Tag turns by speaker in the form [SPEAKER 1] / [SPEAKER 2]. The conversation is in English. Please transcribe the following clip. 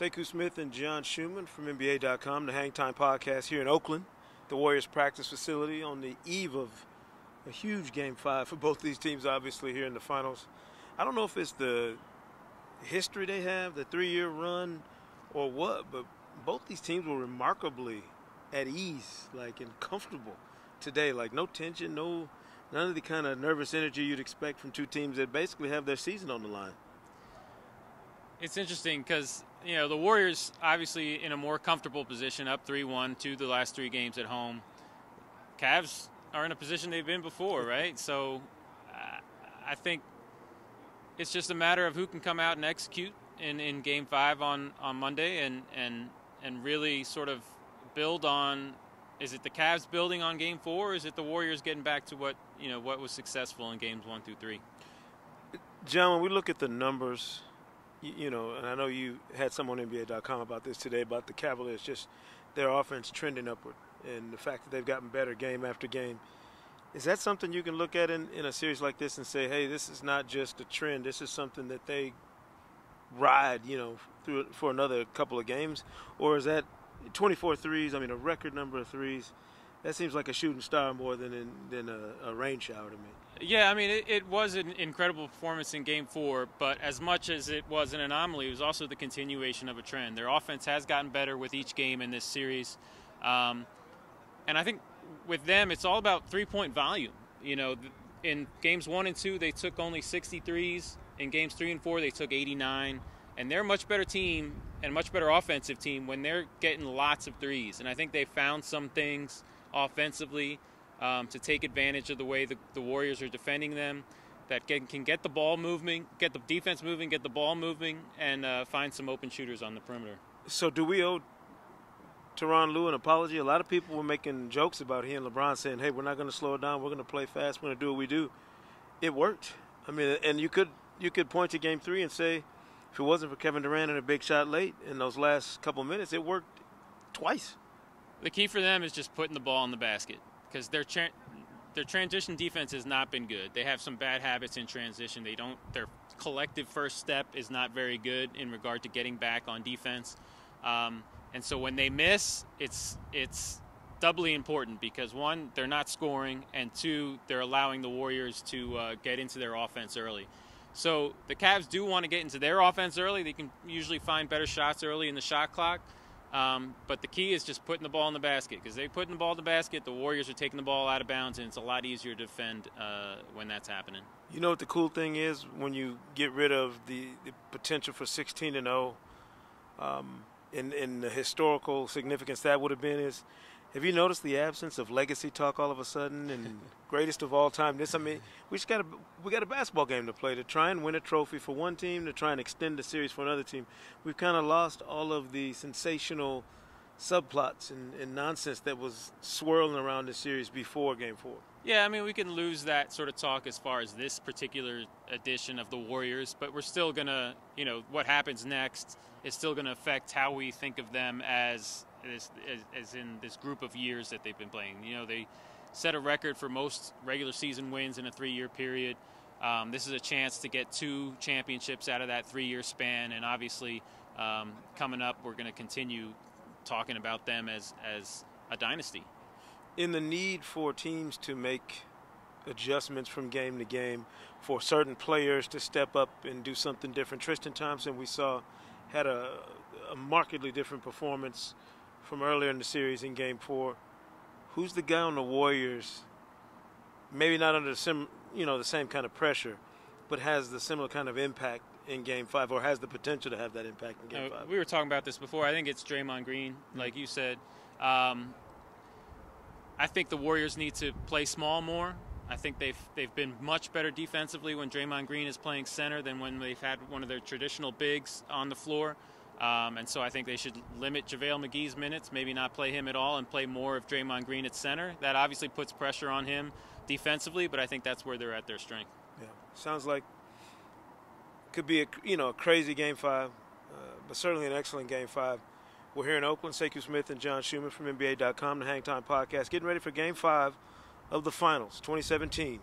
[SPEAKER 1] Sekou Smith and John Schuhmann from NBA.com, the HangTime podcast here in Oakland, the Warriors practice facility on the eve of a huge Game 5 for both these teams, obviously, here in the finals. I don't know if it's the history they have, the 3-year run, or what, but both these teams were remarkably at ease, and comfortable today. No tension, none of the kind of nervous energy you'd expect from two teams that basically have their season on the line.
[SPEAKER 2] It's interesting because, the Warriors obviously in a more comfortable position, up 3-1 to the last 3 games at home. Cavs are in a position they've been before, right? So I think it's just a matter of who can come out and execute in Game 5 on Monday and really sort of build on. Is it the Cavs building on Game 4, or is it the Warriors getting back to what was successful in Games 1 through 3?
[SPEAKER 1] John, when we look at the numbers, and I know you had some on NBA.com about this today, about the Cavaliers, just their offense trending upward and the fact that they've gotten better game after game. Is that something you can look at in a series like this and say, hey, this is not just a trend, this is something that they ride, through for another couple of games? Or is that 24 threes, a record number of threes, that seems like a shooting star more than a rain shower to me.
[SPEAKER 2] Yeah, it was an incredible performance in Game 4, but as much as it was an anomaly, it was also the continuation of a trend. Their offense has gotten better with each game in this series. And I think with them, it's all about three-point volume. In Games 1 and 2, they took only 63s. In Games 3 and 4, they took 89. And they're a much better team and a much better offensive team when they're getting lots of threes. And I think they found some things offensively to take advantage of the way the Warriors are defending them, that can get the ball moving, get the defense moving, get the ball moving, and find some open shooters on the perimeter.
[SPEAKER 1] So do we owe Tyronn Lue an apology? A lot of people were making jokes about he and LeBron saying, hey, we're not going to slow it down, we're going to play fast, we're going to do what we do. It worked. And you could point to Game 3 and say, if it wasn't for Kevin Durant and a big shot late in those last couple minutes, it worked twice.
[SPEAKER 2] The key for them is just putting the ball in the basket, because their transition defense has not been good. They have some bad habits in transition. Their collective first step is not very good in regard to getting back on defense. And so when they miss, it's doubly important because, one, they're not scoring, and two, they're allowing the Warriors to get into their offense early. So the Cavs do want to get into their offense early. They can usually find better shots early in the shot clock. But the key is just putting the ball in the basket, because they put the ball in the basket, the Warriors are taking the ball out of bounds, and it's a lot easier to defend when that's happening.
[SPEAKER 1] You know what the cool thing is when you get rid of the potential for 16-0 in the historical significance that would have been is, have you noticed the absence of legacy talk all of a sudden and greatest of all time? We got a basketball game to play to try and win a trophy for one team, to try and extend the series for another team. We've kind of lost all of the sensational subplots and nonsense that was swirling around the series before Game 4.
[SPEAKER 2] Yeah, we can lose that sort of talk as far as this particular edition of the Warriors, but we're still going to, what happens next is still going to affect how we think of them as in this group of years that they've been playing. They set a record for most regular season wins in a 3-year period. This is a chance to get 2 championships out of that 3-year span, and obviously coming up we're going to continue talking about them as a dynasty.
[SPEAKER 1] In the need for teams to make adjustments from game to game, for certain players to step up and do something different, Tristan Thompson, we saw, had a markedly different performance from earlier in the series in Game 4. Who's the guy on the Warriors, maybe not under the same kind of pressure, but has the similar kind of impact in Game 5, or has the potential to have that impact in Game 5?
[SPEAKER 2] We were talking about this before. I think it's Draymond Green, like you said. I think the Warriors need to play small more. I think they've been much better defensively when Draymond Green is playing center than when they've had one of their traditional bigs on the floor. And so I think they should limit JaVale McGee's minutes, maybe not play him at all, and play more of Draymond Green at center. That obviously puts pressure on him defensively, but I think that's where they're at their strength.
[SPEAKER 1] Yeah, sounds like could be a crazy Game 5, but certainly an excellent Game 5. We're here in Oakland. Sekou Smith and John Schuhmann from NBA.com, the HangTime podcast, getting ready for Game 5 of the Finals 2017